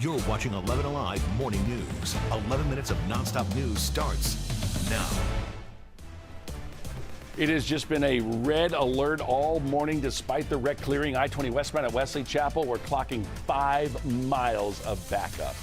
You're watching 11 Alive Morning News. 11 minutes of nonstop news starts now. It has just been a red alert all morning despite the wreck clearing I-20 westbound at Wesley Chapel. We're clocking 5 miles of backup.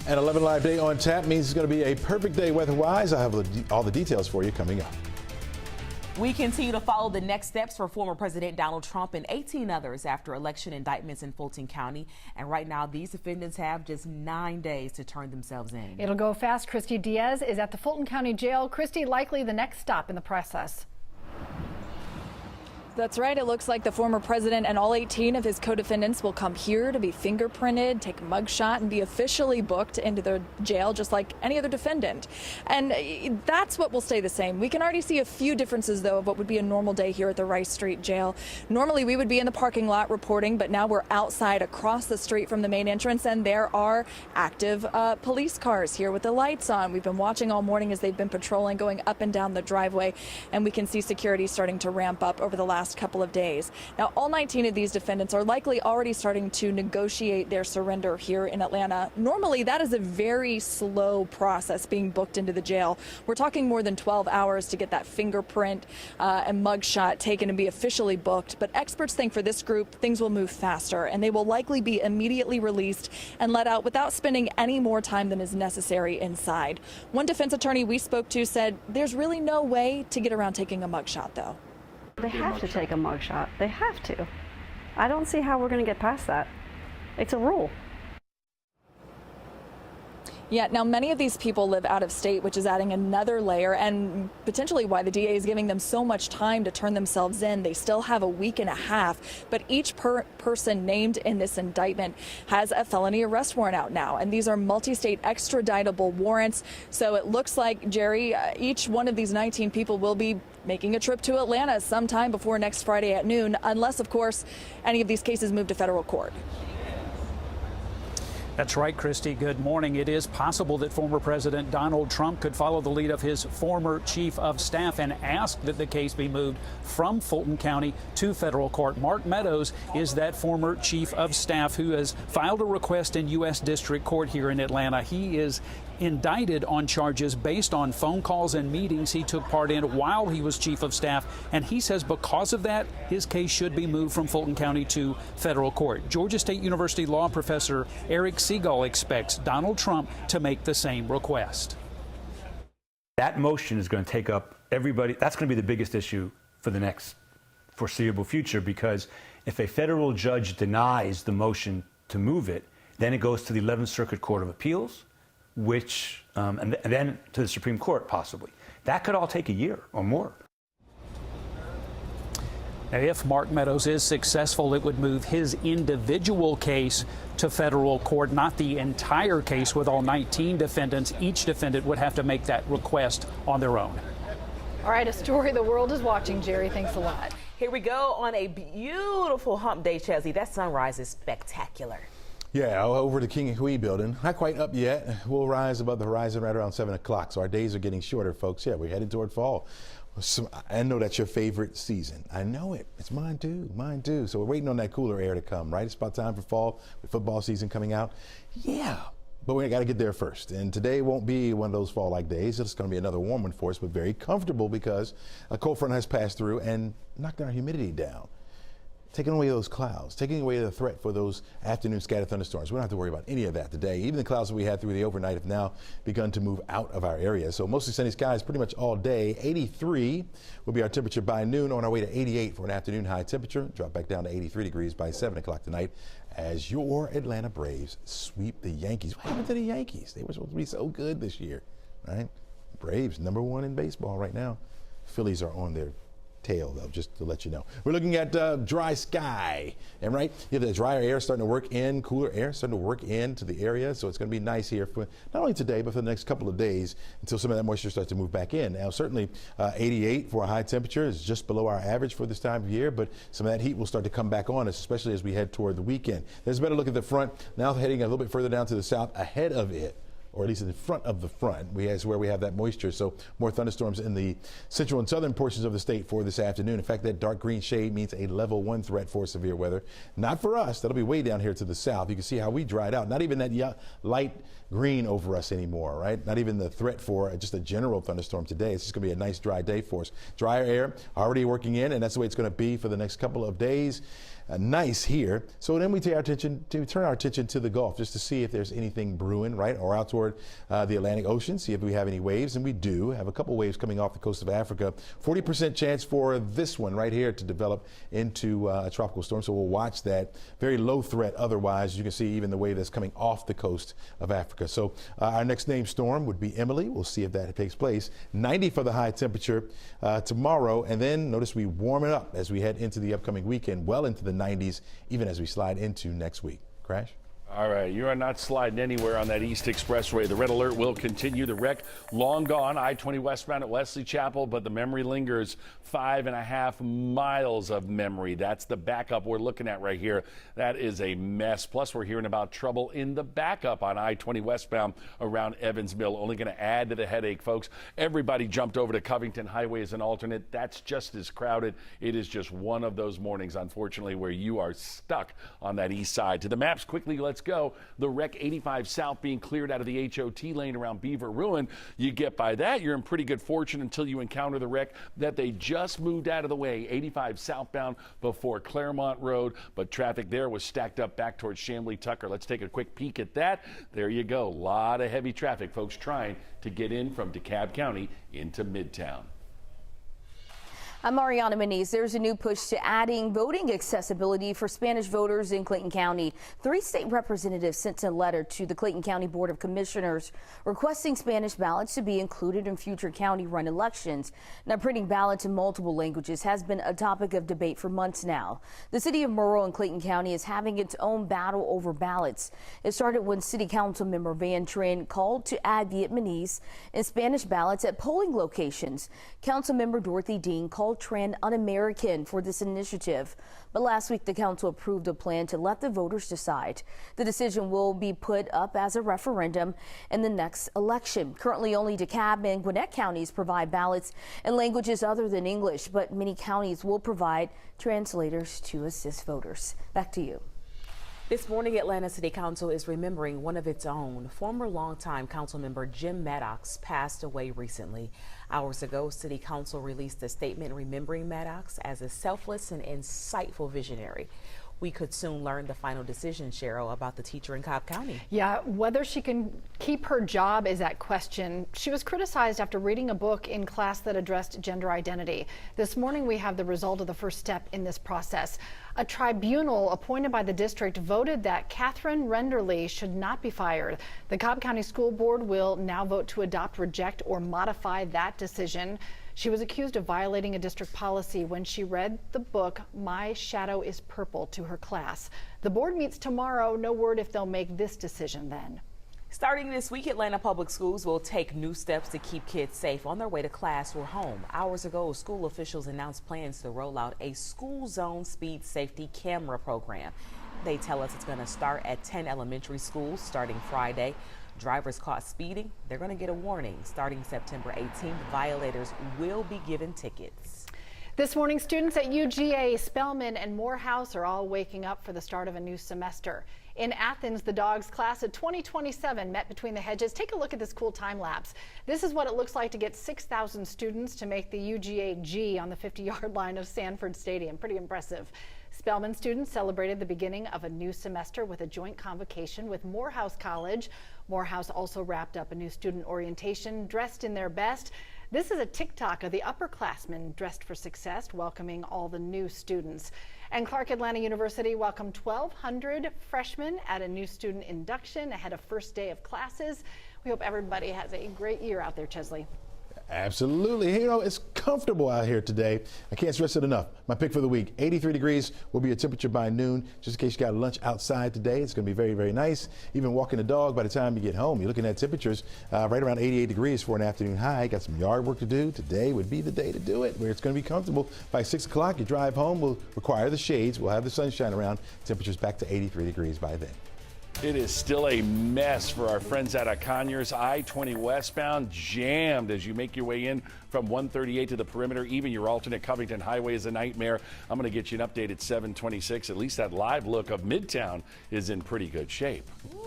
An 11 Live day on tap means it's going to be a perfect day weather-wise. I have all the details for you coming up. We continue to follow the next steps for former President Donald Trump and 18 others after election indictments in Fulton County. And right now, these defendants have just 9 days to turn themselves in. It'll go fast. Christy Diaz is at the Fulton County Jail. Christy, likely the next stop in the process. That's right. It looks like the former president and all 18 of his co-defendants will come here to be fingerprinted, take a mugshot, and be officially booked into the jail just like any other defendant. And that's what will stay the same. We can already see a few differences, though, of what would be a normal day here at the Rice Street Jail. Normally, we would be in the parking lot reporting, but now we're outside across the street from the main entrance, and there are active police cars here with the lights on. We've been watching all morning as they've been patrolling, going up and down the driveway, and we can see security starting to ramp up over the last couple of days. Now, all 19 of these defendants are likely already starting to negotiate their surrender here in Atlanta. Normally, that is a very slow process being booked into the jail. We're talking more than 12 hours to get that fingerprint and mugshot taken and be officially booked. But experts think for this group, things will move faster, and they will likely be immediately released and let out without spending any more time than is necessary inside. One defense attorney we spoke to said there's really no way to get around taking a mugshot, though. They have to take a mugshot. They have to. I don't see how we're going to get past that. It's a rule. Yeah, now many of these people live out of state, which is adding another layer and potentially why the DA is giving them so much time to turn themselves in. They still have a week and a half, but each person named in this indictment has a felony arrest warrant out now, and these are multi-state extraditable warrants. So it looks like, Jerry, each one of these 19 people will be making a trip to Atlanta sometime before next Friday at noon, unless, of course, any of these cases move to federal court. That's right, Christy. Good morning. It is possible that former President Donald Trump could follow the lead of his former chief of staff and ask that the case be moved from Fulton County to federal court. Mark Meadows is that former chief of staff who has filed a request in U.S. District Court here in Atlanta. He is indicted on charges based on phone calls and meetings he took part in while he was chief of staff, and he says because of that, his case should be moved from Fulton County to federal court. Georgia State University law professor Eric Segal expects Donald Trump to make the same request. That motion is going to take up everybody. That's going to be the biggest issue for the next foreseeable future, because if a federal judge denies the motion to move it, then it goes to the 11th Circuit Court of Appeals, which and then to the Supreme Court, possibly. That could all take a year or more. Now, if Mark Meadows is successful, it would move his individual case to federal court, not the entire case with all 19 defendants. Each defendant would have to make that request on their own. All right, a story the world is watching. Jerry, thanks a lot. Here we go on a beautiful hump day, Chelsea. That sunrise is spectacular. Yeah, over the King and Hui building. Not quite up yet. We'll rise above the horizon right around 7 o'clock. So our days are getting shorter, folks. Yeah, we're headed toward fall. So I know that's your favorite season. I know it. It's mine too. Mine too. So we're waiting on that cooler air to come, right? It's about time for fall with football season coming out. Yeah, but we got to get there first. And today won't be one of those fall-like days. It's going to be another warm one for us, but very comfortable because a cold front has passed through and knocked our humidity down, taking away those clouds, taking away the threat for those afternoon scattered thunderstorms. We don't have to worry about any of that today. Even the clouds that we had through the overnight have now begun to move out of our area. So mostly sunny skies pretty much all day. 83 will be our temperature by noon, on our way to 88 for an afternoon high temperature. Drop back down to 83 degrees by 7 o'clock tonight as your Atlanta Braves sweep the Yankees. What happened to the Yankees? They were supposed to be so good this year, right? Braves, #1 in baseball right now. Phillies are on their tail, though, just to let you know. We're looking at dry sky, and right, you have the drier air starting to work in, cooler air starting to work into the area, so it's going to be nice here for not only today, but for the next couple of days until some of that moisture starts to move back in. Now, certainly 88 for a high temperature is just below our average for this time of year, but some of that heat will start to come back on us, especially as we head toward the weekend. There's a better look at the front, now heading a little bit further down to the south. Ahead of it, or at least in front of the front. That's where we have that moisture. So more thunderstorms in the central and southern portions of the state for this afternoon. In fact, that dark green shade means a level 1 threat for severe weather. Not for us. That'll be way down here to the south. You can see how we dried out. Not even that light green over us anymore, right? Not even the threat for just a general thunderstorm today. It's just going to be a nice dry day for us. Drier air already working in, and that's the way it's going to be for the next couple of days. Nice here. So then we turn our attention to the Gulf just to see if there's anything brewing, right? Or out toward the Atlantic Ocean, see if we have any waves. And we do have a couple waves coming off the coast of Africa. 40% chance for this one right here to develop into a tropical storm. So we'll watch that. Very low threat otherwise. You can see even the wave that's coming off the coast of Africa. So our next named storm would be Emily. We'll see if that takes place. 90 for the high temperature tomorrow. And then notice we warm it up as we head into the upcoming weekend, well into the 90s, even as we slide into next week. Crash? All right, you are not sliding anywhere on that East Expressway. The red alert will continue. The wreck long gone, I-20 westbound at Wesley Chapel, but the memory lingers. 5.5 miles of memory. That's the backup we're looking at right here. That is a mess. Plus, we're hearing about trouble in the backup on I-20 westbound around Evans Mill. Only going to add to the headache, folks. Everybody jumped over to Covington Highway as an alternate. That's just as crowded. It is just one of those mornings, unfortunately, where you are stuck on that east side. To the maps quickly, let's go. The wreck 85 south being cleared out of the HOT lane around Beaver Ruin. You get by that, you're in pretty good fortune until you encounter the wreck that they just moved out of the way. 85 southbound before Claremont Road, but traffic there was stacked up back towards Chamblee Tucker. Let's take a quick peek at that. There you go. A lot of heavy traffic, folks, trying to get in from DeKalb County into Midtown. I'm Mariana Moniz. There's a new push to adding voting accessibility for Spanish voters in Clayton County. 3 state representatives sent a letter to the Clayton County Board of Commissioners requesting Spanish ballots to be included in future county-run elections. Now, printing ballots in multiple languages has been a topic of debate for months now. The city of Murrell in Clayton County is having its own battle over ballots. It started when City Council member Van Trin called to add Vietnamese and Spanish ballots at polling locations. Council member Dorothy Dean called Tran un-American for this initiative. But last week, the council approved a plan to let the voters decide. The decision will be put up as a referendum in the next election. Currently, only DeKalb and Gwinnett counties provide ballots in languages other than English, but many counties will provide translators to assist voters. Back to you. This morning, Atlanta City Council is remembering one of its own. Former longtime council member Jim Maddox passed away recently. Hours ago, City Council released a statement remembering Maddox as a selfless and insightful visionary. We could soon learn the final decision, Cheryl, about the teacher in Cobb County. Yeah, whether she can keep her job is at question. She was criticized after reading a book in class that addressed gender identity. This morning, we have the result of the first step in this process. A tribunal appointed by the district voted that Catherine Renderly should not be fired. The Cobb County School Board will now vote to adopt, reject, or modify that decision. She was accused of violating a district policy when she read the book My Shadow is Purple to her class. The board meets tomorrow. No word if they'll make this decision then. Starting this week, Atlanta Public Schools will take new steps to keep kids safe on their way to class or home. Hours ago, school officials announced plans to roll out a school zone speed safety camera program. They tell us it's going to start at 10 elementary schools starting Friday. Drivers caught speeding, they're going to get a warning. Starting September 18th, violators will be given tickets. This morning, students at UGA, Spelman, and Morehouse are all waking up for the start of a new semester. In Athens, the Dogs class of 2027 met between the hedges. Take a look at this cool time lapse. This is what it looks like to get 6,000 students to make the UGA G on the 50-yard line of Sanford Stadium. Pretty impressive. Spelman students celebrated the beginning of a new semester with a joint convocation with Morehouse College. Morehouse also wrapped up a new student orientation, dressed in their best. This is a TikTok of the upperclassmen dressed for success, welcoming all the new students. And Clark Atlanta University welcomed 1,200 freshmen at a new student induction ahead of first day of classes. We hope everybody has a great year out there, Chesley. Absolutely. You know, it's comfortable out here today. I can't stress it enough. My pick for the week, 83 degrees will be a temperature by noon. Just in case you got lunch outside today, it's going to be very, very nice. Even walking the dog, by the time you get home, you're looking at temperatures right around 88 degrees for an afternoon high. Got some yard work to do. Today would be the day to do it, where it's going to be comfortable. By 6 o'clock, your drive home will require the shades. We'll have the sunshine around. Temperatures back to 83 degrees by then. It is still a mess for our friends at Conyers. I-20 westbound jammed as you make your way in from 138 to the perimeter. Even your alternate Covington Highway is a nightmare. I'm going to get you an update at 7:26. At least that live look of Midtown is in pretty good shape.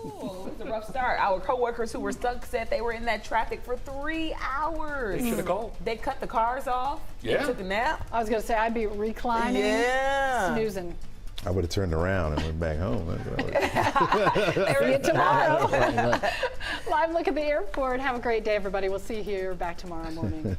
Ooh, it's a rough start. Our coworkers who were stuck said they were in that traffic for 3 hours. They should have called. They cut the cars off. Yeah. They took a nap. I was going to say I'd be reclining, snoozing. I would have turned around and went back home. See you tomorrow. Live look at the airport. Have a great day, everybody. We'll see you here back tomorrow morning.